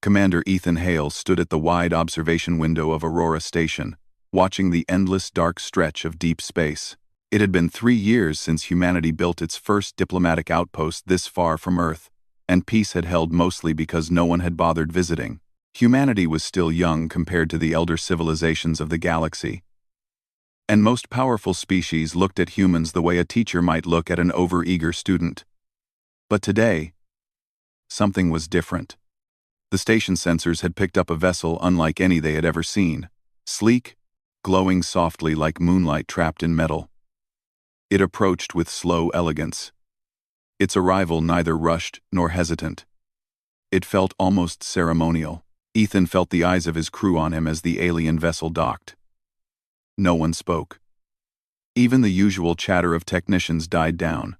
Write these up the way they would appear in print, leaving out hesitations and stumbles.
Commander Ethan Hale stood at the wide observation window of Aurora Station, watching the endless dark stretch of deep space. It had been 3 years since humanity built its first diplomatic outpost this far from Earth, and peace had held mostly because no one had bothered visiting. Humanity was still young compared to the elder civilizations of the galaxy, and most powerful species looked at humans the way a teacher might look at an overeager student. But today, something was different. The station sensors had picked up a vessel unlike any they had ever seen, sleek, glowing softly like moonlight trapped in metal. It approached with slow elegance. Its arrival neither rushed nor hesitant. It felt almost ceremonial. Ethan felt the eyes of his crew on him as the alien vessel docked. No one spoke. Even the usual chatter of technicians died down,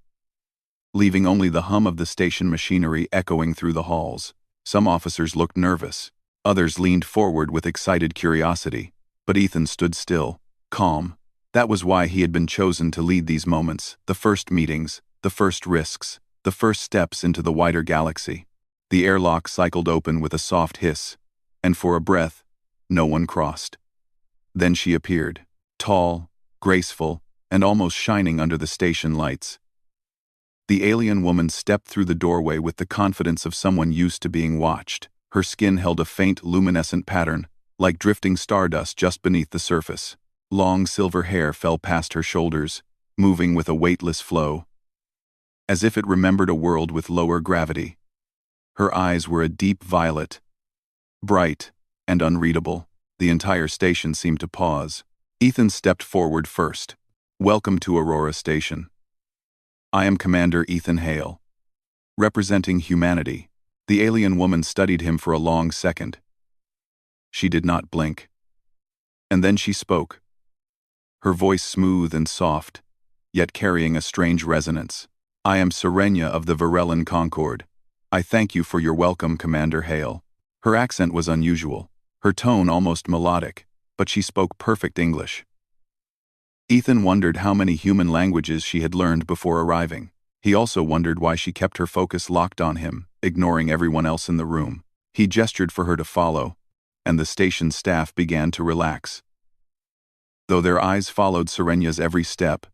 leaving only the hum of the station machinery echoing through the halls. Some officers looked nervous. Others leaned forward with excited curiosity. But Ethan stood still, calm. That was why he had been chosen to lead these moments, the first meetings, the first risks, the first steps into the wider galaxy. The airlock cycled open with a soft hiss, and for a breath, no one crossed. Then she appeared, tall, graceful, and almost shining under the station lights. The alien woman stepped through the doorway with the confidence of someone used to being watched. Her skin held a faint luminescent pattern, like drifting stardust just beneath the surface. Long silver hair fell past her shoulders, moving with a weightless flow, as if it remembered a world with lower gravity. Her eyes were a deep violet, bright and unreadable. The entire station seemed to pause. Ethan stepped forward first. "Welcome to Aurora Station. I am Commander Ethan Hale, representing humanity." The alien woman studied him for a long second. She did not blink. And then she spoke, her voice smooth and soft, yet carrying a strange resonance. "I am Serenia of the Varellan Concord. I thank you for your welcome, Commander Hale." Her accent was unusual, her tone almost melodic, but she spoke perfect English. Ethan wondered how many human languages she had learned before arriving. He also wondered why she kept her focus locked on him, ignoring everyone else in the room. He gestured for her to follow, and the station staff began to relax. Though their eyes followed Serenia's every step,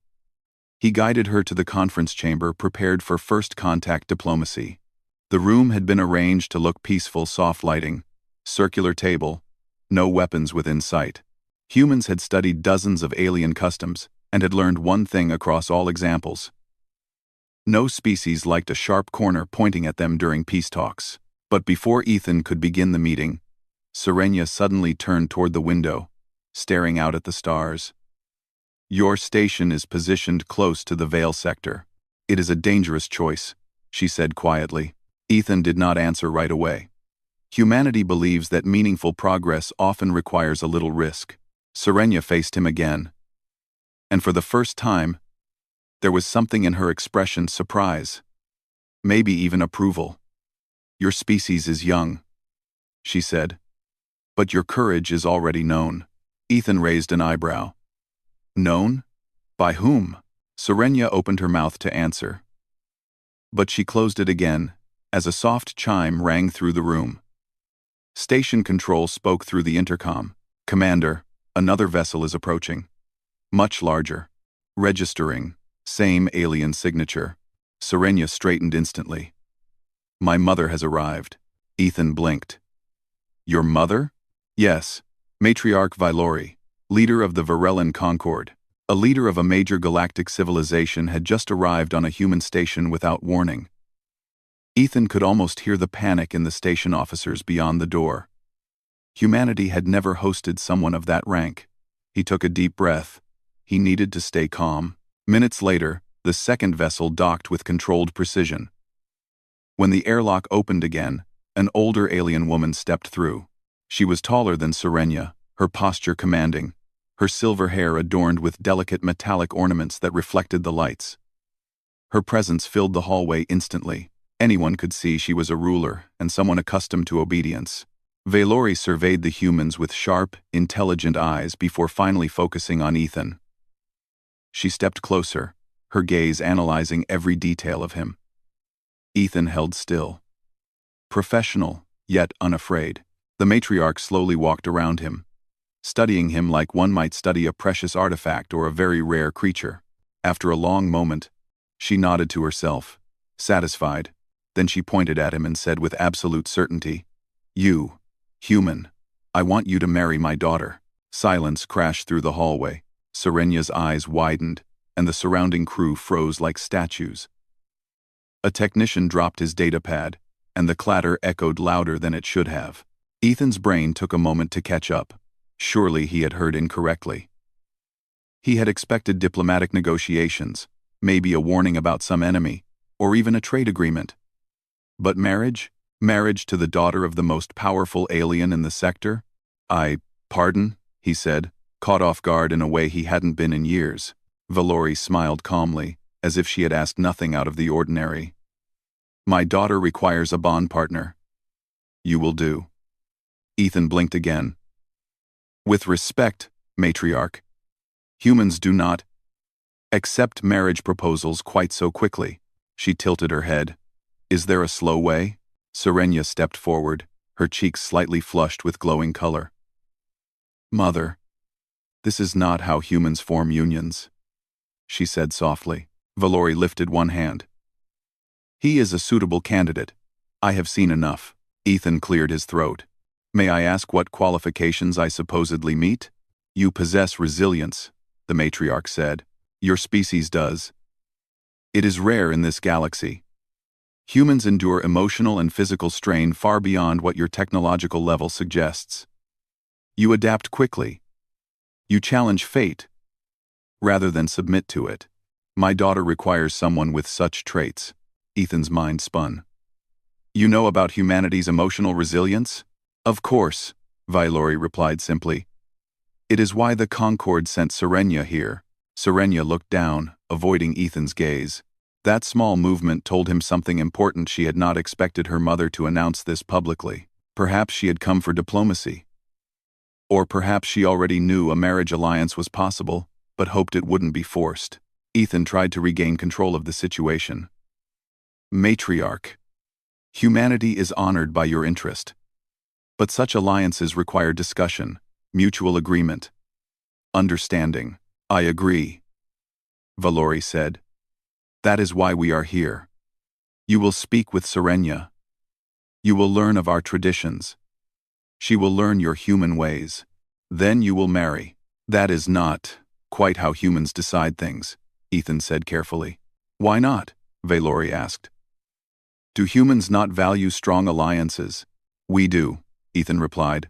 he guided her to the conference chamber prepared for first contact diplomacy. The room had been arranged to look peaceful, soft lighting, circular table, no weapons within sight. Humans had studied dozens of alien customs and had learned one thing across all examples. No species liked a sharp corner pointing at them during peace talks. But before Ethan could begin the meeting, Serenia suddenly turned toward the window, staring out at the stars. "Your station is positioned close to the Veil sector. It is a dangerous choice," she said quietly. Ethan did not answer right away. Humanity believes that meaningful progress often requires a little risk. Serenia faced him again, and for the first time, there was something in her expression: surprise, maybe even approval. "Your species is young," she said, "but your courage is already known." Ethan raised an eyebrow. "Known? By whom?" Serenia opened her mouth to answer, but she closed it again as a soft chime rang through the room. Station control spoke through the intercom. "Commander, another vessel is approaching. Much larger. Registering. Same alien signature." Serenia straightened instantly. "My mother has arrived." Ethan blinked. "Your mother?" "Yes. Matriarch Vylori, leader of the Varellan Concord. A leader of a major galactic civilization had just arrived on a human station without warning." Ethan could almost hear the panic in the station officers beyond the door. Humanity had never hosted someone of that rank. He took a deep breath. He needed to stay calm. Minutes later, the second vessel docked with controlled precision. When the airlock opened again, an older alien woman stepped through. She was taller than Serenia, her posture commanding, her silver hair adorned with delicate metallic ornaments that reflected the lights. Her presence filled the hallway instantly. Anyone could see she was a ruler and someone accustomed to obedience. Vylori surveyed the humans with sharp, intelligent eyes before finally focusing on Ethan. She stepped closer, her gaze analyzing every detail of him. Ethan held still. Professional, yet unafraid. The matriarch slowly walked around him, studying him like one might study a precious artifact or a very rare creature. After a long moment, she nodded to herself, satisfied. Then she pointed at him and said with absolute certainty, "You, human, I want you to marry my daughter." Silence crashed through the hallway. Serenya's eyes widened, and the surrounding crew froze like statues. A technician dropped his datapad, and the clatter echoed louder than it should have. Ethan's brain took a moment to catch up. Surely he had heard incorrectly. He had expected diplomatic negotiations, maybe a warning about some enemy, or even a trade agreement. But marriage? Marriage to the daughter of the most powerful alien in the sector? Pardon, he said, caught off guard in a way he hadn't been in years. Valori smiled calmly, as if she had asked nothing out of the ordinary. My daughter requires a bond partner. You will do. Ethan blinked again. With respect, matriarch. Humans do not accept marriage proposals quite so quickly. She tilted her head. Is there a slow way? Serenya stepped forward, her cheeks slightly flushed with glowing color. Mother, this is not how humans form unions, she said softly. Valori lifted one hand. He is a suitable candidate. I have seen enough. Ethan cleared his throat. May I ask what qualifications I supposedly meet? You possess resilience, the matriarch said. Your species does. It is rare in this galaxy. Humans endure emotional and physical strain far beyond what your technological level suggests. You adapt quickly. You challenge fate, rather than submit to it. My daughter requires someone with such traits. Ethan's mind spun. You know about humanity's emotional resilience? Of course, Valori replied simply. It is why the Concord sent Serenya here. Serenya looked down, avoiding Ethan's gaze. That small movement told him something important. She had not expected her mother to announce this publicly. Perhaps she had come for diplomacy. Or perhaps she already knew a marriage alliance was possible, but hoped it wouldn't be forced. Ethan tried to regain control of the situation. Matriarch. Humanity is honored by your interest. But such alliances require discussion, mutual agreement, understanding. I agree, Valori said. That is why we are here. You will speak with Serenya. You will learn of our traditions. She will learn your human ways. Then you will marry. That is not quite how humans decide things, Ethan said carefully. Why not? Valori asked. Do humans not value strong alliances? We do, Ethan replied.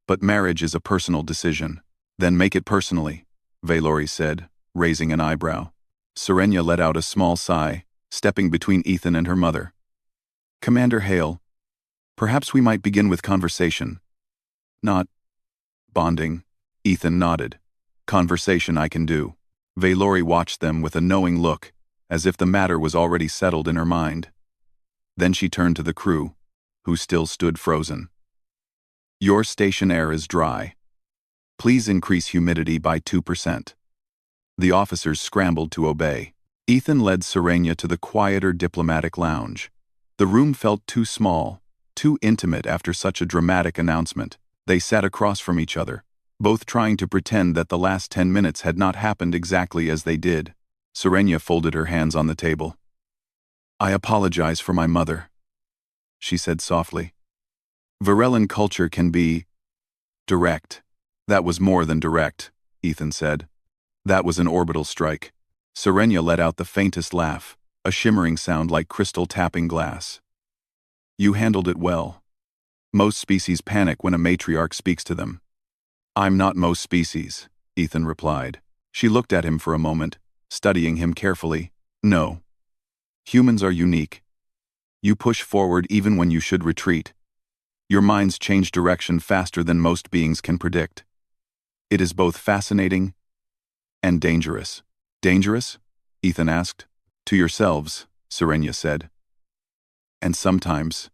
But marriage is a personal decision. Then make it personally, Valori said, raising an eyebrow. Serenya let out a small sigh, stepping between Ethan and her mother. Commander Hale, perhaps we might begin with conversation. Not bonding. Ethan nodded. Conversation I can do. Valori watched them with a knowing look, as if the matter was already settled in her mind. Then she turned to the crew, who still stood frozen. Your station air is dry. Please increase humidity by 2%. The officers scrambled to obey. Ethan led Serenya to the quieter diplomatic lounge. The room felt too small, too intimate after such a dramatic announcement. They sat across from each other, both trying to pretend that the last 10 minutes had not happened exactly as they did. Serenya folded her hands on the table. I apologize for my mother, she said softly. Varellan culture can be direct. That was more than direct, Ethan said. That was an orbital strike. Serenya let out the faintest laugh, a shimmering sound like crystal tapping glass. You handled it well. Most species panic when a matriarch speaks to them. I'm not most species, Ethan replied. She looked at him for a moment, studying him carefully. No. Humans are unique. You push forward even when you should retreat. Your minds change direction faster than most beings can predict. It is both fascinating and dangerous. Dangerous? Ethan asked. To yourselves, Serenya said. And sometimes,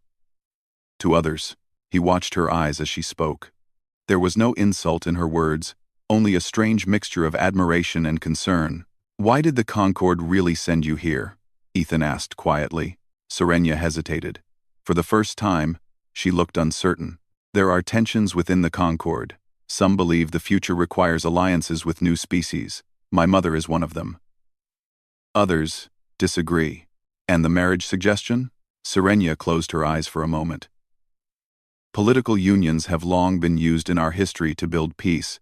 to others. He watched her eyes as she spoke. There was no insult in her words, only a strange mixture of admiration and concern. Why did the Concord really send you here? Ethan asked quietly. Serenya hesitated. For the first time, She looked uncertain. There are tensions within the Concord. Some believe the future requires alliances with new species. My mother is one of them. Others disagree. And the marriage suggestion? Serenia closed her eyes for a moment. Political unions have long been used in our history to build peace.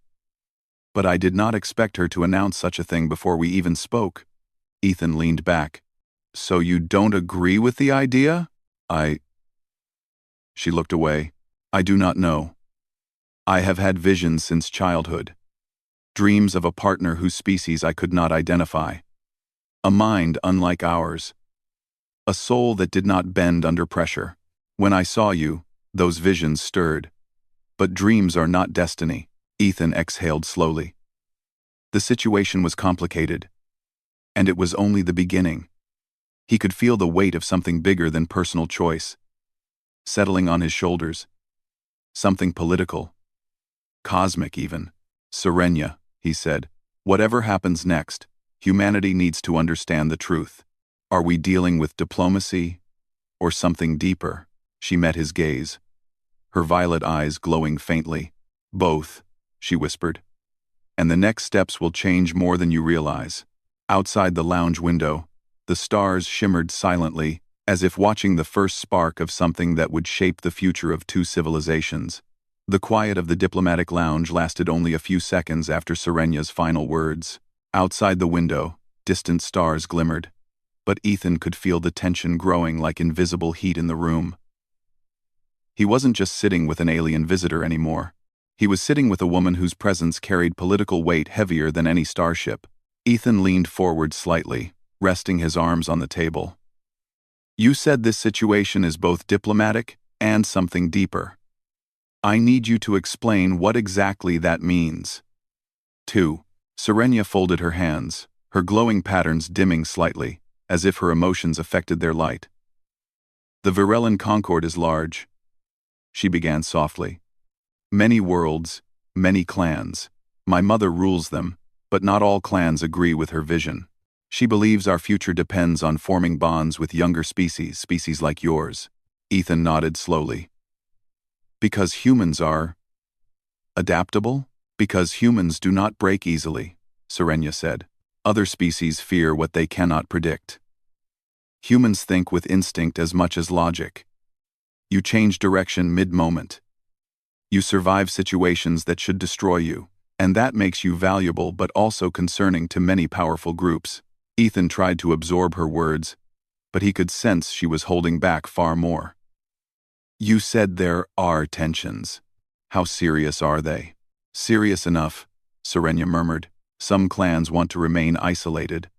But I did not expect her to announce such a thing before we even spoke. Ethan leaned back. So you don't agree with the idea? She looked away. I do not know. I have had visions since childhood. Dreams of a partner whose species I could not identify. A mind unlike ours. A soul that did not bend under pressure. When I saw you, those visions stirred. But dreams are not destiny. Ethan exhaled slowly. The situation was complicated. And it was only the beginning. He could feel the weight of something bigger than personal choice settling on his shoulders. Something political. Cosmic even. Serenia, he said, whatever happens next, humanity needs to understand the truth. Are we dealing with diplomacy or something deeper? She met his gaze, her violet eyes glowing faintly. Both, she whispered. And the next steps will change more than you realize. Outside the lounge window, the stars shimmered silently, as if watching the first spark of something that would shape the future of two civilizations. The quiet of the diplomatic lounge lasted only a few seconds after Serenia's final words. Outside the window, distant stars glimmered, but Ethan could feel the tension growing like invisible heat in the room. He wasn't just sitting with an alien visitor anymore. He was sitting with a woman whose presence carried political weight heavier than any starship. Ethan leaned forward slightly, resting his arms on the table. You said this situation is both diplomatic and something deeper. I need you to explain what exactly that means. 2. Serenia folded her hands, her glowing patterns dimming slightly, as if her emotions affected their light. The Virellan Concord is large, she began softly. Many worlds, many clans. My mother rules them, but not all clans agree with her vision. She believes our future depends on forming bonds with younger species like yours. Ethan nodded slowly. Because humans are adaptable? Because humans do not break easily, Serenia said. Other species fear what they cannot predict. Humans think with instinct as much as logic. You change direction mid-moment. You survive situations that should destroy you, and that makes you valuable but also concerning to many powerful groups. Ethan tried to absorb her words, but he could sense she was holding back far more. You said there are tensions. How serious are they? Serious enough, Serenia murmured. Some clans want to remain isolated.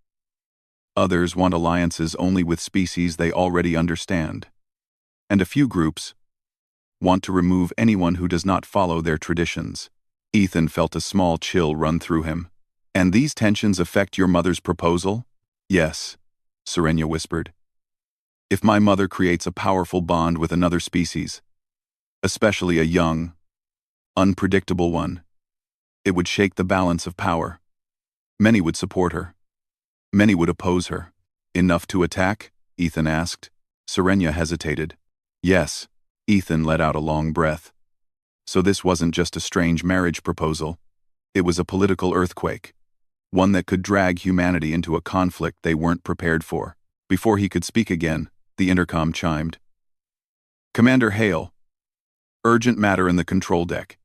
Others want alliances only with species they already understand. And a few groups want to remove anyone who does not follow their traditions. Ethan felt a small chill run through him. And these tensions affect your mother's proposal? Yes, Serenia whispered. If my mother creates a powerful bond with another species, especially a young, unpredictable one, it would shake the balance of power. Many would support her. Many would oppose her. Enough to attack? Ethan asked. Serenia hesitated. Yes, Ethan let out a long breath. So this wasn't just a strange marriage proposal. It was a political earthquake. One that could drag humanity into a conflict they weren't prepared for. Before he could speak again, the intercom chimed. Commander Hale. Urgent matter in the control deck.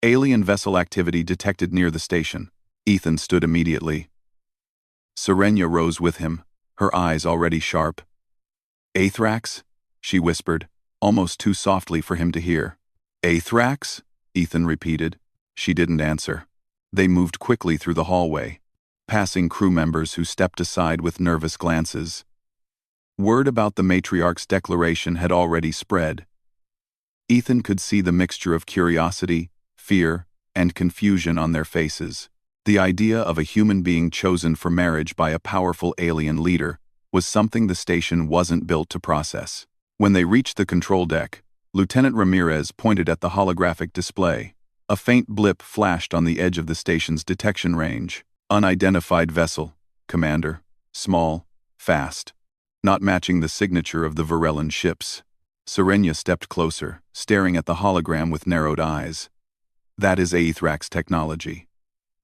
Alien vessel activity detected near the station. Ethan stood immediately. Serenia rose with him, her eyes already sharp. Athrax? She whispered, almost too softly for him to hear. Athrax? Ethan repeated. She didn't answer. They moved quickly through the hallway, passing crew members who stepped aside with nervous glances. Word about the matriarch's declaration had already spread. Ethan could see the mixture of curiosity, fear, and confusion on their faces. The idea of a human being chosen for marriage by a powerful alien leader was something the station wasn't built to process. When they reached the control deck, Lieutenant Ramirez pointed at the holographic display. A faint blip flashed on the edge of the station's detection range. Unidentified vessel, Commander. Small, fast. Not matching the signature of the Virellan ships. Serenia stepped closer, staring at the hologram with narrowed eyes. That is Aethrak's technology.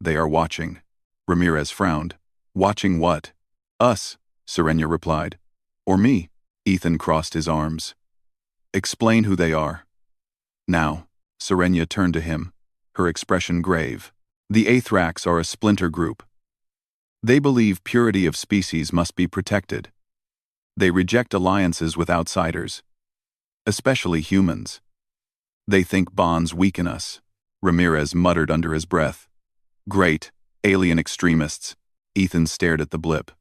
They are watching. Ramirez frowned. Watching what? Us, Serenia replied. Or me? Ethan crossed his arms. Explain who they are. Now, Serenia turned to him, her expression grave. The Aethraks are a splinter group. They believe purity of species must be protected. They reject alliances with outsiders, especially humans. They think bonds weaken us, Ramirez muttered under his breath. Great, alien extremists. Ethan stared at the blip.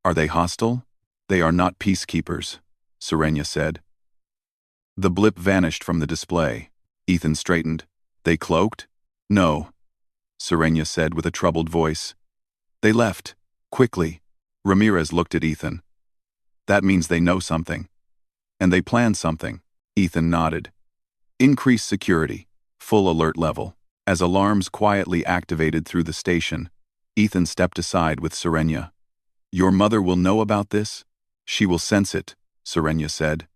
Are they hostile? They are not peacekeepers, Serenia said. The blip vanished from the display. Ethan straightened. They cloaked? No, Serenia said with a troubled voice. They left. Quickly. Ramirez looked at Ethan. That means they know something. And they planned something. Ethan nodded. Increase security. Full alert level. As alarms quietly activated through the station, Ethan stepped aside with Serenia. Your mother will know about this? She will sense it, Serenia said.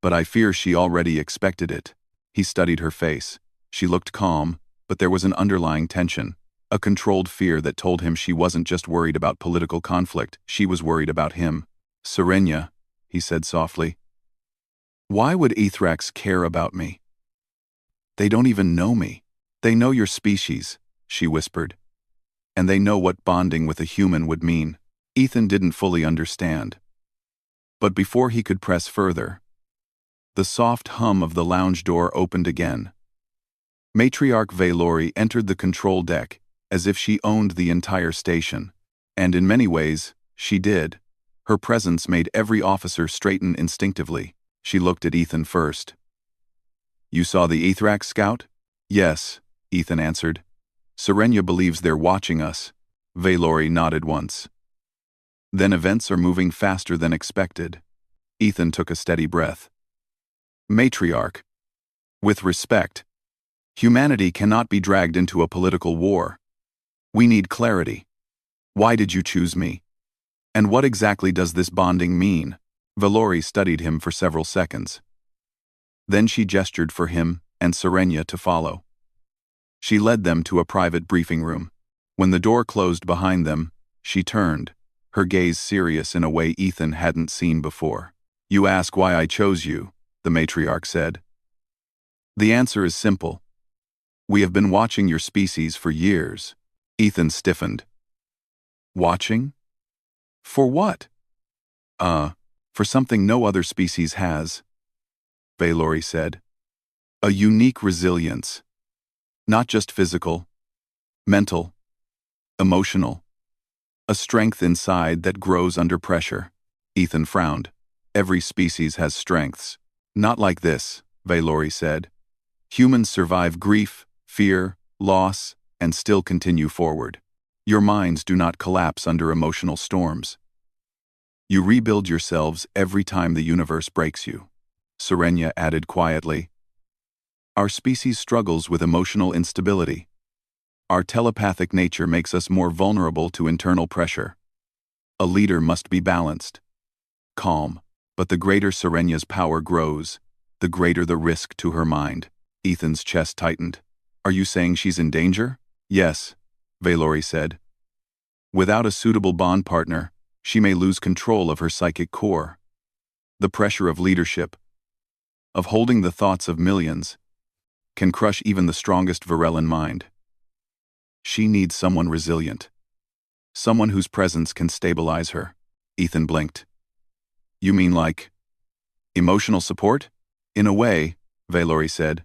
But I fear she already expected it. He studied her face. She looked calm, but there was an underlying tension, a controlled fear that told him she wasn't just worried about political conflict, she was worried about him. Serenia, he said softly. Why would Aethraks care about me? They don't even know me. They know your species, she whispered. And they know what bonding with a human would mean. Ethan didn't fully understand. But before he could press further, the soft hum of the lounge door opened again. Matriarch Valori entered the control deck, as if she owned the entire station. And in many ways, she did. Her presence made every officer straighten instinctively. She looked at Ethan first. You saw the Aethrak scout? Yes, Ethan answered. Serenia believes they're watching us. Valori nodded once. Then events are moving faster than expected. Ethan took a steady breath. Matriarch. With respect. Humanity cannot be dragged into a political war. We need clarity. Why did you choose me? And what exactly does this bonding mean? Valori studied him for several seconds. Then she gestured for him and Serenia to follow. She led them to a private briefing room. When the door closed behind them, she turned, her gaze serious in a way Ethan hadn't seen before. You ask why I chose you, the matriarch said. The answer is simple. We have been watching your species for years. Ethan stiffened. Watching? For what? For something no other species has, Valori said. A unique resilience. Not just physical, mental, emotional. A strength inside that grows under pressure. Ethan frowned. Every species has strengths. Not like this, Valori said. Humans survive grief, fear, loss, and still continue forward. Your minds do not collapse under emotional storms. You rebuild yourselves every time the universe breaks you. Serenia added quietly. Our species struggles with emotional instability. Our telepathic nature makes us more vulnerable to internal pressure. A leader must be balanced, calm, but the greater Serenia's power grows, the greater the risk to her mind. Ethan's chest tightened. Are you saying she's in danger? Yes, Valori said. Without a suitable bond partner, she may lose control of her psychic core. The pressure of leadership, of holding the thoughts of millions, can crush even the strongest Varellan mind. She needs someone resilient. Someone whose presence can stabilize her. Ethan blinked. You mean like emotional support? In a way, Valori said.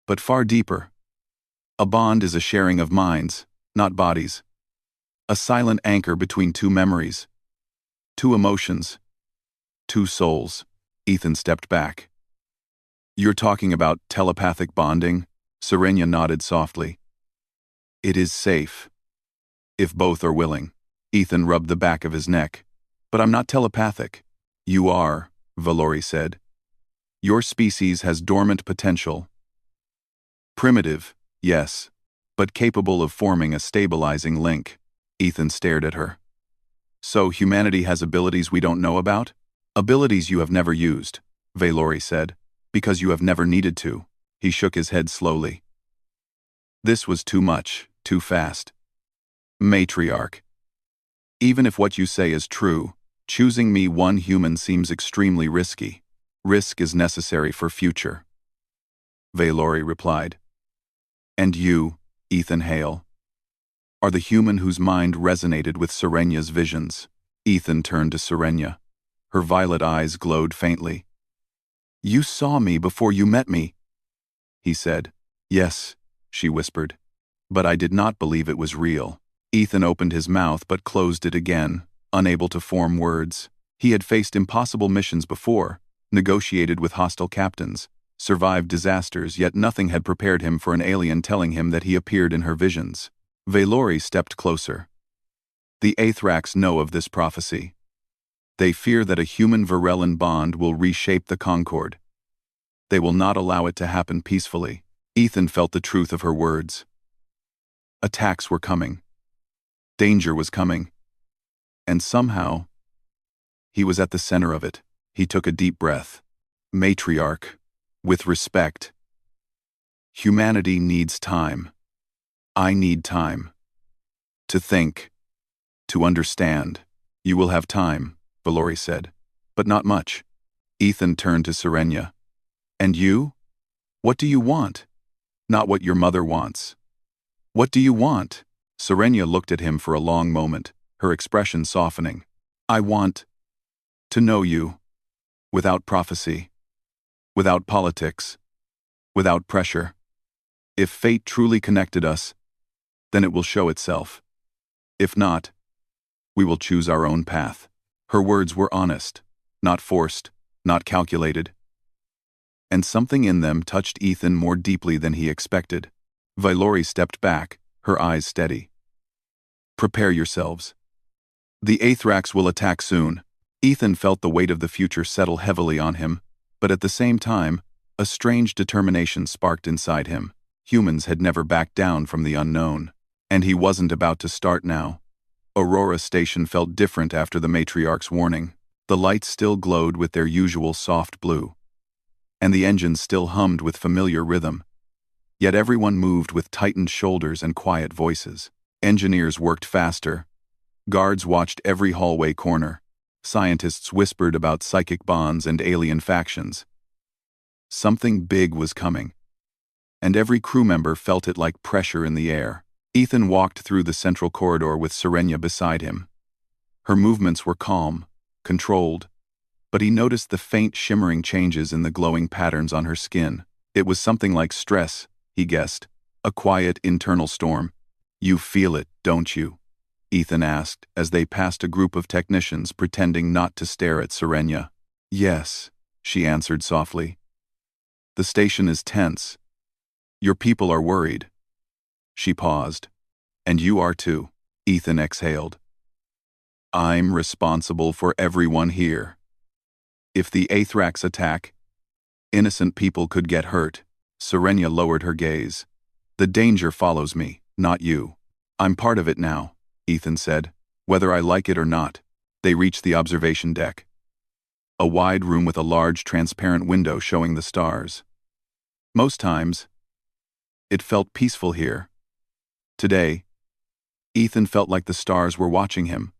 But far deeper. A bond is a sharing of minds, not bodies. A silent anchor between two memories. Two emotions. Two souls. Ethan stepped back. You're talking about telepathic bonding? Serenia nodded softly. It is safe. If both are willing. Ethan rubbed the back of his neck. But I'm not telepathic. You are, Valori said. Your species has dormant potential. Primitive, yes, but capable of forming a stabilizing link. Ethan stared at her. So humanity has abilities we don't know about? Abilities you have never used, Valori said. Because you have never needed to. He shook his head slowly. This was too much, too fast. Matriarch. Even if what you say is true, choosing me one human seems extremely risky. Risk is necessary for future. Valori replied. And you, Ethan Hale, are the human whose mind resonated with Serenya's visions. Ethan turned to Serenya. Her violet eyes glowed faintly. You saw me before you met me, he said. Yes, she whispered. But I did not believe it was real. Ethan opened his mouth but closed it again, unable to form words. He had faced impossible missions before, negotiated with hostile captains, survived disasters, yet nothing had prepared him for an alien telling him that he appeared in her visions. Valori stepped closer. The Aethrax know of this prophecy. They fear that a human-Varellan bond will reshape the Concord. They will not allow it to happen peacefully. Ethan felt the truth of her words. Attacks were coming. Danger was coming. And somehow, he was at the center of it. He took a deep breath. Matriarch, with respect. Humanity needs time. I need time. To think. To understand. You will have time, Valori said. But not much. Ethan turned to Serenya. And you? What do you want? Not what your mother wants. What do you want? Serenya looked at him for a long moment, her expression softening. I want to know you. Without prophecy. Without politics. Without pressure. If fate truly connected us, then it will show itself. If not, we will choose our own path. Her words were honest, not forced, not calculated. And something in them touched Ethan more deeply than he expected. Valori stepped back, her eyes steady. Prepare yourselves. The Aethrax will attack soon. Ethan felt the weight of the future settle heavily on him, but at the same time, a strange determination sparked inside him. Humans had never backed down from the unknown, and he wasn't about to start now. Aurora Station felt different after the Matriarch's warning. The lights still glowed with their usual soft blue, and the engines still hummed with familiar rhythm. Yet everyone moved with tightened shoulders and quiet voices. Engineers worked faster. Guards watched every hallway corner. Scientists whispered about psychic bonds and alien factions. Something big was coming, and every crew member felt it like pressure in the air. Ethan walked through the central corridor with Serenya beside him. Her movements were calm, controlled, but he noticed the faint shimmering changes in the glowing patterns on her skin. It was something like stress, he guessed, a quiet internal storm. You feel it, don't you? Ethan asked as they passed a group of technicians pretending not to stare at Serenya. Yes, she answered softly. The station is tense. Your people are worried. She paused. And you are too, Ethan exhaled. I'm responsible for everyone here. If the Aethrax attack, innocent people could get hurt. Serenya lowered her gaze. The danger follows me, not you. I'm part of it now, Ethan said, whether I like it or not. They reached the observation deck. A wide room with a large transparent window showing the stars. Most times, it felt peaceful here. Today, Ethan felt like the stars were watching him.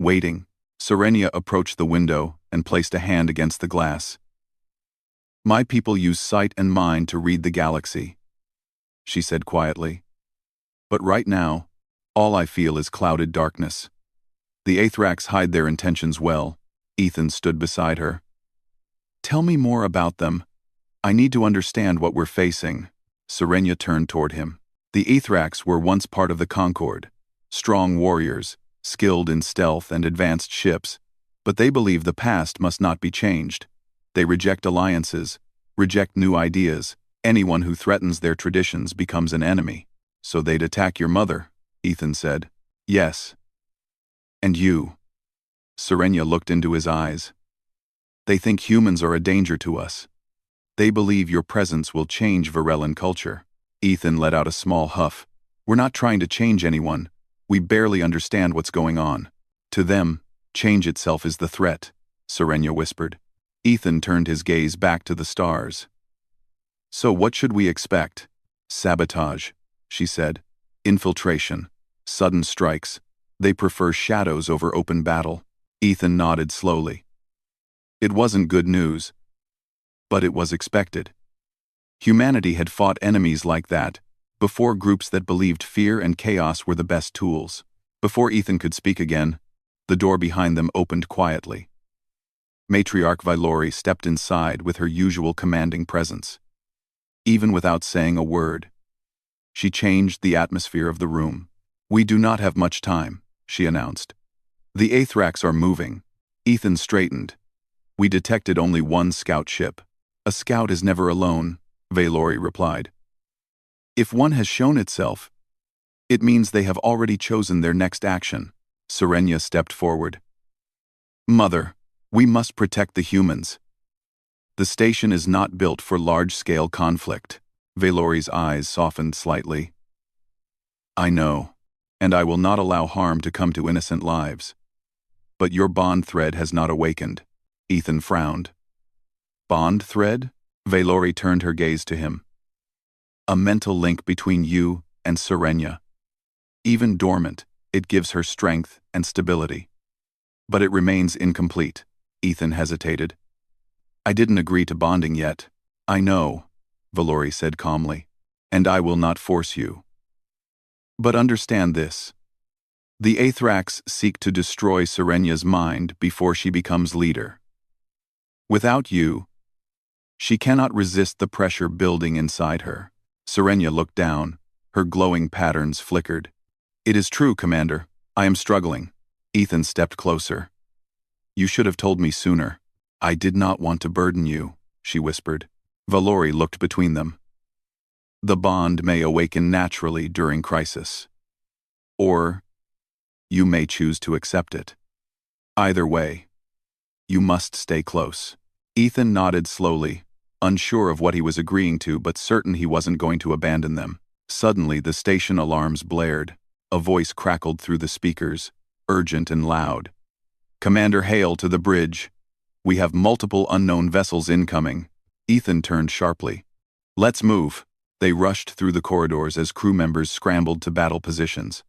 Waiting, Serenya approached the window and placed a hand against the glass. My people use sight and mind to read the galaxy, she said quietly. But right now, all I feel is clouded darkness. The Aethrax hide their intentions well. Ethan stood beside her. Tell me more about them. I need to understand what we're facing. Serenya turned toward him. The Aethrax were once part of the Concord, strong warriors, skilled in stealth and advanced ships, but they believe the past must not be changed. They reject alliances, reject new ideas. Anyone who threatens their traditions becomes an enemy. So they'd attack your mother, Ethan said. Yes. And you. Serenya looked into his eyes. They think humans are a danger to us. They believe your presence will change Varellan culture. Ethan let out a small huff. We're not trying to change anyone. We barely understand what's going on. To them, change itself is the threat, Serenya whispered. Ethan turned his gaze back to the stars. So what should we expect? Sabotage, she said. Infiltration. Sudden strikes. They prefer shadows over open battle. Ethan nodded slowly. It wasn't good news, but it was expected. Humanity had fought enemies like that, before groups that believed fear and chaos were the best tools. Before Ethan could speak again, the door behind them opened quietly. Matriarch Vylori stepped inside with her usual commanding presence. Even without saying a word, she changed the atmosphere of the room. We do not have much time, she announced. The Aethrax are moving. Ethan straightened. We detected only one scout ship. A scout is never alone, Vylori replied. If one has shown itself, it means they have already chosen their next action. Serenia stepped forward. Mother, we must protect the humans. The station is not built for large-scale conflict. Vylori's eyes softened slightly. I know, and I will not allow harm to come to innocent lives. But your bond thread has not awakened. Ethan frowned. Bond thread? Vylori turned her gaze to him. A mental link between you and Serenia. Even dormant, it gives her strength and stability. But it remains incomplete. Ethan hesitated. I didn't agree to bonding yet. I know, Vylori said calmly, and I will not force you. But understand this. The Aethrax seek to destroy Serenia's mind before she becomes leader. Without you, she cannot resist the pressure building inside her. Serenia looked down. Her glowing patterns flickered. It is true, Commander. I am struggling. Ethan stepped closer. You should have told me sooner. I did not want to burden you, she whispered. Vylori looked between them. The bond may awaken naturally during crisis. Or you may choose to accept it. Either way, you must stay close. Ethan nodded slowly, unsure of what he was agreeing to but certain he wasn't going to abandon them. Suddenly, the station alarms blared. A voice crackled through the speakers, urgent and loud. Commander Hale to the bridge. We have multiple unknown vessels incoming. Ethan turned sharply. Let's move. They rushed through the corridors as crew members scrambled to battle positions.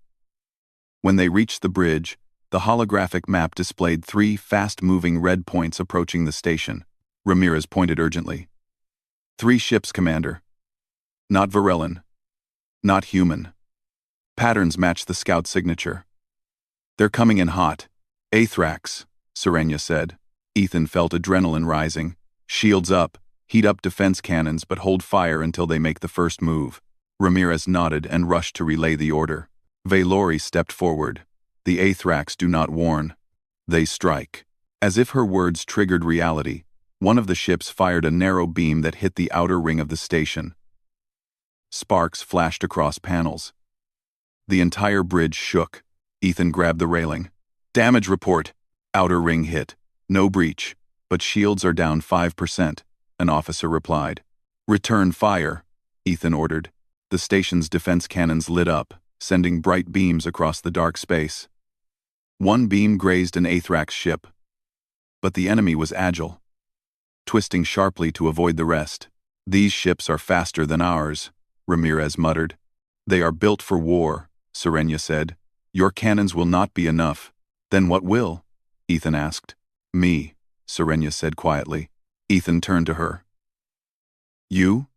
When they reached the bridge, the holographic map displayed 3 fast-moving red points approaching the station. Ramirez pointed urgently. 3 ships, Commander. Not Varellan. Not human. Patterns match the scout signature. They're coming in hot. Aethrax, Serenia said. Ethan felt adrenaline rising. Shields up. Heat up defense cannons but hold fire until they make the first move. Ramirez nodded and rushed to relay the order. Vylori stepped forward. The Aethrax do not warn. They strike. As if her words triggered reality, one of the ships fired a narrow beam that hit the outer ring of the station. Sparks flashed across panels. The entire bridge shook. Ethan grabbed the railing. Damage report. Outer ring hit. No breach, but shields are down 5%, an officer replied. Return fire, Ethan ordered. The station's defense cannons lit up, sending bright beams across the dark space. One beam grazed an Aethrax ship, but the enemy was agile, twisting sharply to avoid the rest. These ships are faster than ours, Ramirez muttered. They are built for war, Serenia said. Your cannons will not be enough. Then what will? Ethan asked. Me, Serenia said quietly. Ethan turned to her. You?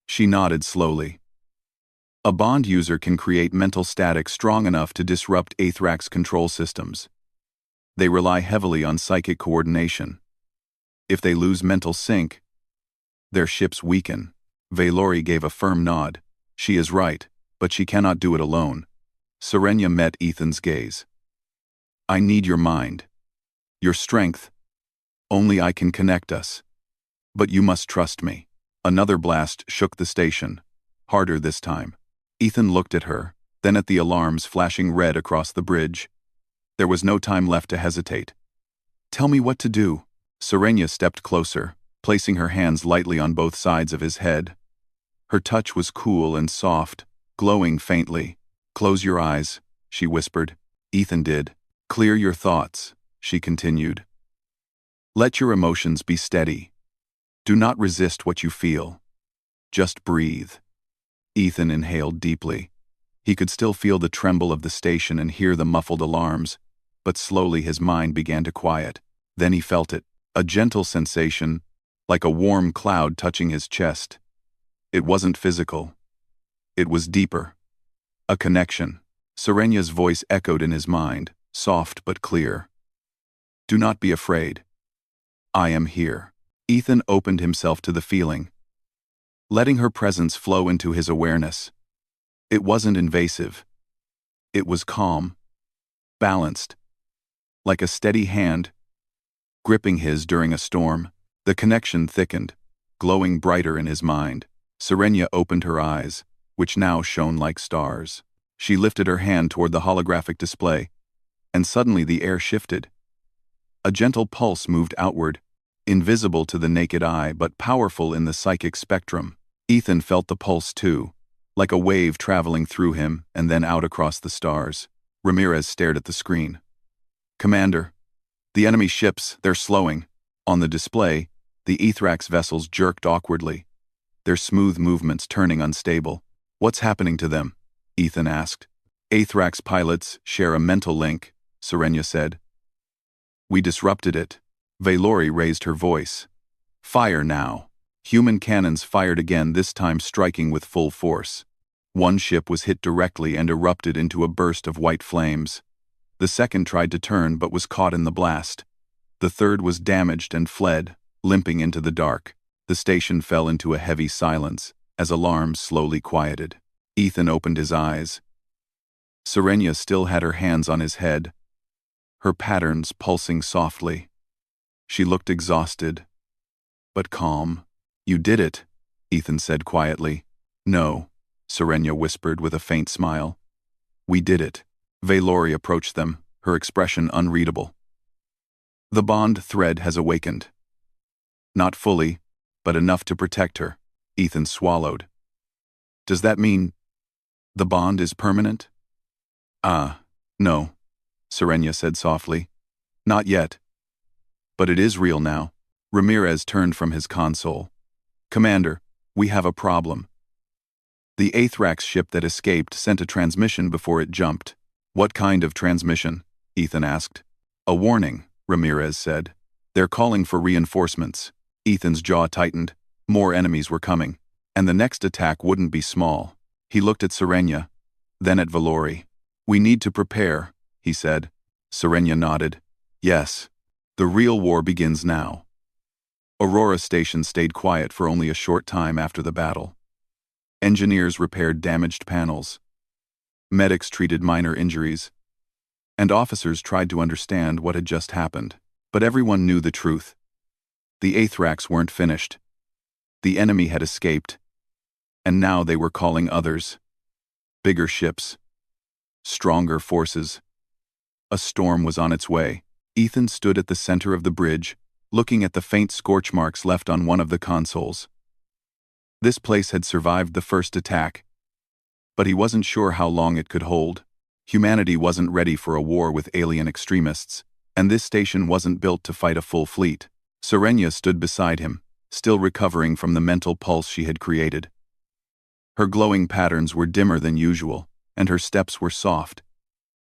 She nodded slowly. A bond user can create mental static strong enough to disrupt Aethrax control systems. They rely heavily on psychic coordination. If they lose mental sync, their ships weaken. Vylori gave a firm nod. She is right, but she cannot do it alone. Serenia met Ethan's gaze. I need your mind. Your strength. Only I can connect us. But you must trust me. Another blast shook the station. Harder this time. Ethan looked at her, then at the alarms flashing red across the bridge. There was no time left to hesitate. Tell me what to do. Serenia stepped closer, placing her hands lightly on both sides of his head. Her touch was cool and soft, glowing faintly. Close your eyes, she whispered. Ethan did. Clear your thoughts, she continued. Let your emotions be steady. Do not resist what you feel. Just breathe. Ethan inhaled deeply. He could still feel the tremble of the station and hear the muffled alarms, but slowly his mind began to quiet. Then he felt it, a gentle sensation, like a warm cloud touching his chest. It wasn't physical. It was deeper. A connection. Serenya's voice echoed in his mind, soft but clear. Do not be afraid. I am here. Ethan opened himself to the feeling, letting her presence flow into his awareness. It wasn't invasive. It was calm, balanced, like a steady hand gripping his during a storm. The connection thickened, glowing brighter in his mind. Serenya opened her eyes, which now shone like stars. She lifted her hand toward the holographic display, and suddenly the air shifted. A gentle pulse moved outward, invisible to the naked eye but powerful in the psychic spectrum. Ethan felt the pulse too, like a wave traveling through him and then out across the stars. Ramirez stared at the screen. Commander, the enemy ships, they're slowing. On the display, the Ethrax vessels jerked awkwardly, their smooth movements turning unstable. What's happening to them? Ethan asked. Ethrax pilots share a mental link, Serenya said. We disrupted it. Valori raised her voice. Fire now. Human cannons fired again, this time striking with full force. One ship was hit directly and erupted into a burst of white flames. The second tried to turn but was caught in the blast. The third was damaged and fled, limping into the dark. The station fell into a heavy silence as alarms slowly quieted. Ethan opened his eyes. Serenya still had her hands on his head, her patterns pulsing softly. She looked exhausted, but calm. You did it, Ethan said quietly. No, Serenya whispered with a faint smile. We did it. Valori approached them, her expression unreadable. The bond thread has awakened. Not fully, but enough to protect her. Ethan swallowed. Does that mean the bond is permanent? No, Serenya said softly. Not yet. But it is real now. Ramirez turned from his console. Commander, we have a problem. The Aethrax ship that escaped sent a transmission before it jumped. What kind of transmission? Ethan asked. A warning, Ramirez said. They're calling for reinforcements. Ethan's jaw tightened. More enemies were coming. And the next attack wouldn't be small. He looked at Serenya, then at Valori. We need to prepare, he said. Serenya nodded. Yes. The real war begins now. Aurora Station stayed quiet for only a short time after the battle. Engineers repaired damaged panels. Medics treated minor injuries. And officers tried to understand what had just happened. But everyone knew the truth. The Aethrax weren't finished. The enemy had escaped. And now they were calling others. Bigger ships. Stronger forces. A storm was on its way. Ethan stood at the center of the bridge, looking at the faint scorch marks left on one of the consoles. This place had survived the first attack, but he wasn't sure how long it could hold. Humanity wasn't ready for a war with alien extremists, and this station wasn't built to fight a full fleet. Serenya stood beside him, still recovering from the mental pulse she had created. Her glowing patterns were dimmer than usual, and her steps were soft.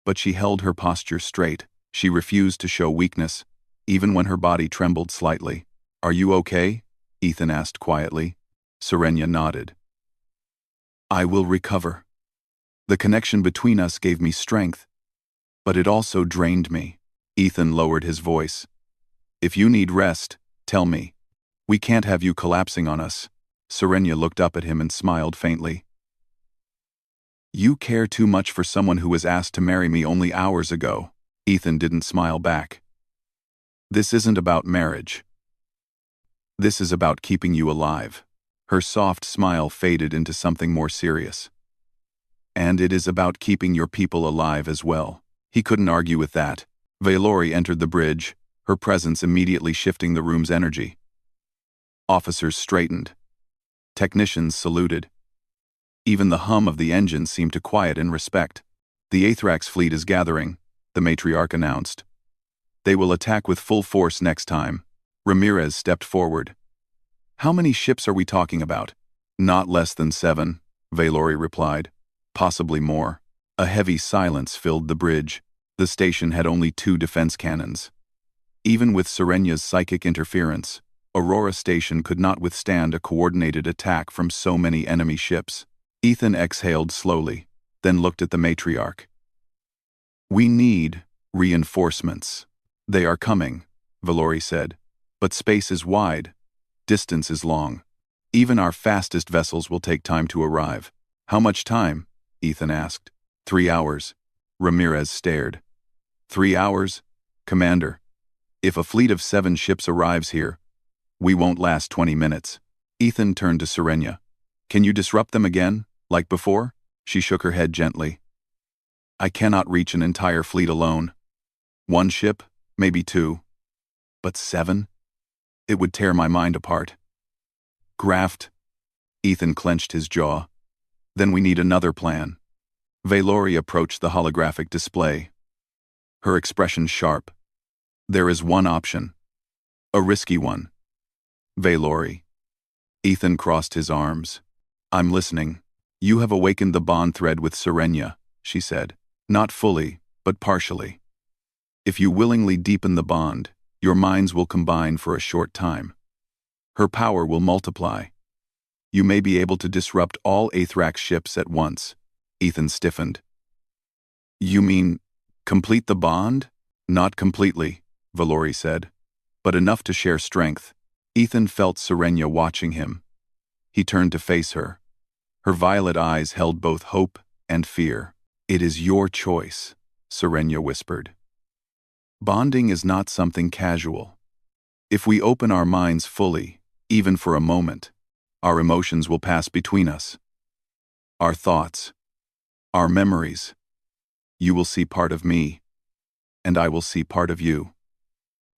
But she held her posture straight. She refused to show weakness, even when her body trembled slightly. Are you okay? Ethan asked quietly. Serenya nodded. I will recover. The connection between us gave me strength, but it also drained me. Ethan lowered his voice. If you need rest, tell me. We can't have you collapsing on us. Serenya looked up at him and smiled faintly. You care too much for someone who was asked to marry me only hours ago. Ethan didn't smile back. This isn't about marriage. This is about keeping you alive. Her soft smile faded into something more serious. And it is about keeping your people alive as well. He couldn't argue with that. Valori entered the bridge, her presence immediately shifting the room's energy. Officers straightened. Technicians saluted. Even the hum of the engine seemed to quiet in respect. The Aethrax fleet is gathering, the matriarch announced. They will attack with full force next time, Ramirez stepped forward. How many ships are we talking about? Not less than 7, Valori replied. Possibly more. A heavy silence filled the bridge. The station had only 2 defense cannons. Even with Serenya's psychic interference, Aurora Station could not withstand a coordinated attack from so many enemy ships. Ethan exhaled slowly, then looked at the matriarch. We need reinforcements. They are coming, Valori said. But space is wide. Distance is long. Even our fastest vessels will take time to arrive. How much time? Ethan asked. 3 hours. Ramirez stared. 3 hours? Commander, if a fleet of 7 ships arrives here, we won't last 20 minutes. Ethan turned to Serenya. Can you disrupt them again, like before? She shook her head gently. I cannot reach an entire fleet alone. 1 ship, maybe 2. But 7? It would tear my mind apart. Graft. Ethan clenched his jaw. Then we need another plan. Valori approached the holographic display. Her expression sharp. There is one option. A risky one. Valori. Ethan crossed his arms. I'm listening. You have awakened the bond thread with Serenya, she said. Not fully, but partially. If you willingly deepen the bond, your minds will combine for a short time. Her power will multiply. You may be able to disrupt all Aethrax ships at once. Ethan stiffened. You mean, complete the bond? Not completely, Valori said, but enough to share strength. Ethan felt Serenya watching him. He turned to face her. Her violet eyes held both hope and fear. It is your choice, Serenya whispered. Bonding is not something casual. If we open our minds fully, even for a moment, our emotions will pass between us. Our thoughts, our memories. You will see part of me, and I will see part of you.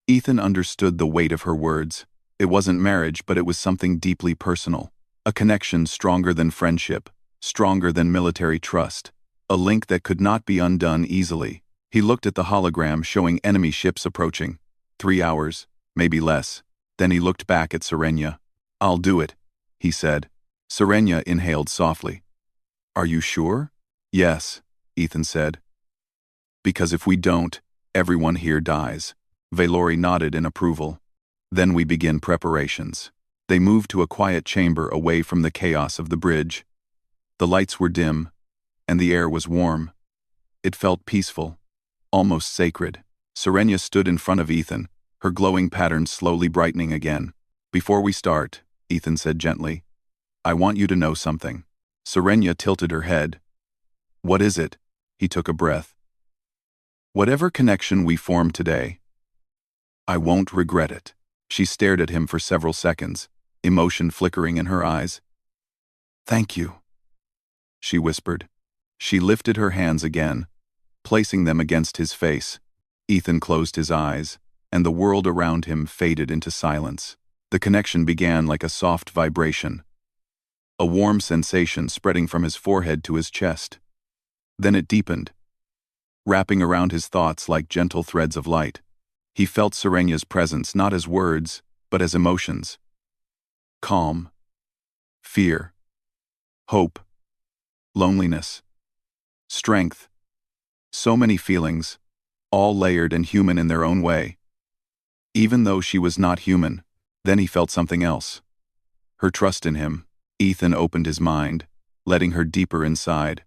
Ethan understood the weight of her words. It wasn't marriage, but it was something deeply personal. A connection stronger than friendship, stronger than military trust. A link that could not be undone easily. He looked at the hologram showing enemy ships approaching. 3 hours, maybe less. Then he looked back at Serenya. I'll do it, he said. Serenya inhaled softly. Are you sure? Yes, Ethan said. Because if we don't, everyone here dies. Valori nodded in approval. Then we begin preparations. They moved to a quiet chamber away from the chaos of the bridge. The lights were dim, and the air was warm. It felt peaceful, almost sacred. Serenya stood in front of Ethan, her glowing pattern slowly brightening again. Before we start, Ethan said gently, I want you to know something. Serenya tilted her head. What is it? He took a breath. Whatever connection we form today, I won't regret it. She stared at him for several seconds, emotion flickering in her eyes. Thank you, she whispered. She lifted her hands again, placing them against his face. Ethan closed his eyes, and the world around him faded into silence. The connection began like a soft vibration, a warm sensation spreading from his forehead to his chest. Then it deepened, wrapping around his thoughts like gentle threads of light. He felt Serenya's presence not as words, but as emotions. Calm, fear, hope, loneliness, strength. So many feelings, all layered and human in their own way. Even though she was not human, then he felt something else. Her trust in him. Ethan opened his mind, letting her deeper inside.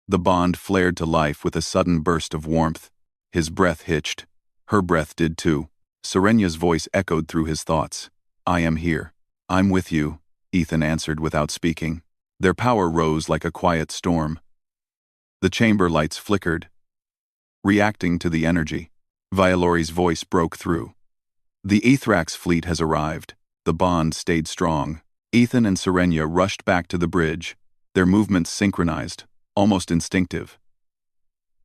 The bond flared to life with a sudden burst of warmth. His breath hitched. Her breath did too. Serenya's voice echoed through his thoughts. I am here. I'm with you, Ethan answered without speaking. Their power rose like a quiet storm. The chamber lights flickered, reacting to the energy. Valori's voice broke through. The Aethrax fleet has arrived. The bond stayed strong. Ethan and Serenya rushed back to the bridge, their movements synchronized, almost instinctive.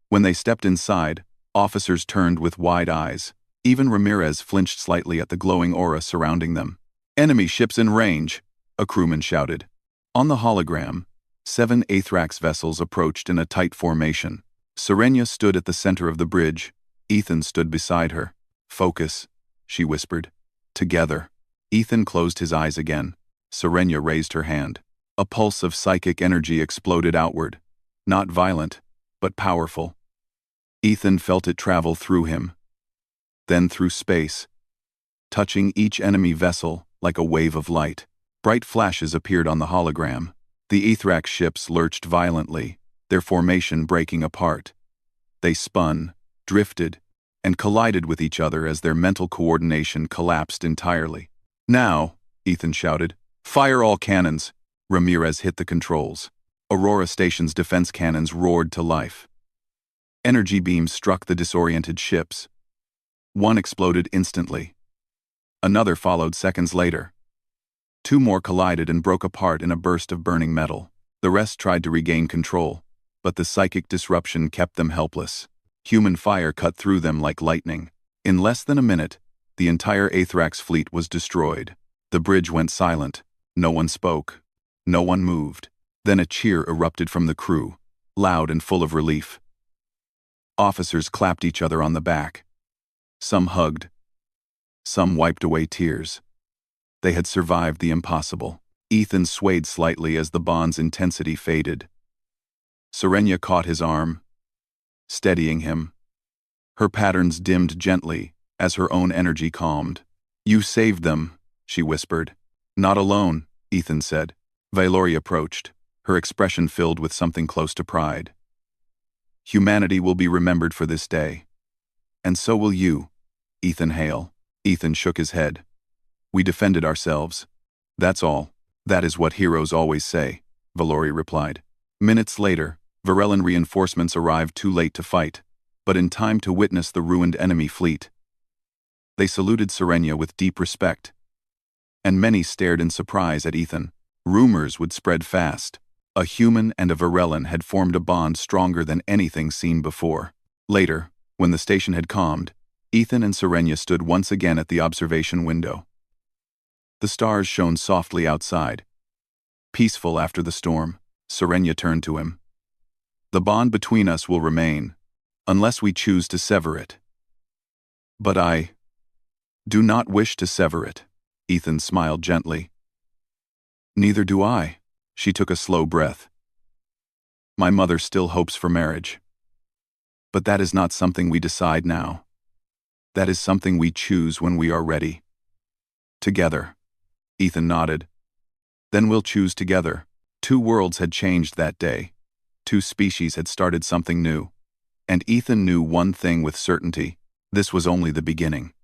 When they stepped inside, officers turned with wide eyes. Even Ramirez flinched slightly at the glowing aura surrounding them. Enemy ships in range, a crewman shouted. On the hologram, 7 Aethrax vessels approached in a tight formation. Serenya stood at the center of the bridge. Ethan stood beside her. Focus, she whispered. Together. Ethan closed his eyes again. Serenia raised her hand. A pulse of psychic energy exploded outward. Not violent, but powerful. Ethan felt it travel through him. Then through space, touching each enemy vessel like a wave of light. Bright flashes appeared on the hologram. The Ethrax ships lurched violently, their formation breaking apart. They spun, drifted, and collided with each other as their mental coordination collapsed entirely. "Now," Ethan shouted, "fire all cannons." Ramirez hit the controls. Aurora Station's defense cannons roared to life. Energy beams struck the disoriented ships. One exploded instantly. Another followed seconds later. Two more collided and broke apart in a burst of burning metal. The rest tried to regain control, but the psychic disruption kept them helpless. Human fire cut through them like lightning. In less than a minute, the entire Aethrax fleet was destroyed. The bridge went silent. No one spoke. No one moved. Then a cheer erupted from the crew, loud and full of relief. Officers clapped each other on the back. Some hugged. Some wiped away tears. They had survived the impossible. Ethan swayed slightly as the bond's intensity faded. Serenia caught his arm, steadying him. Her patterns dimmed gently as her own energy calmed. "You saved them," she whispered. "Not alone," Ethan said. Valori approached, her expression filled with something close to pride. "Humanity will be remembered for this day. And so will you, Ethan Hale." Ethan shook his head. "We defended ourselves. That's all. That is what heroes always say," Valori replied. Minutes later, Varellan reinforcements arrived too late to fight, but in time to witness the ruined enemy fleet. They saluted Serenia with deep respect, and many stared in surprise at Ethan. Rumors would spread fast. A human and a Varellan had formed a bond stronger than anything seen before. Later, when the station had calmed, Ethan and Serenia stood once again at the observation window. The stars shone softly outside. Peaceful after the storm, Serenia turned to him. "The bond between us will remain, unless we choose to sever it." "But I do not wish to sever it," Ethan smiled gently. "Neither do I." She took a slow breath. "My mother still hopes for marriage. But that is not something we decide now. That is something we choose when we are ready. Together." Ethan nodded. "Then we'll choose together." Two worlds had changed that day. Two species had started something new. And Ethan knew one thing with certainty: this was only the beginning.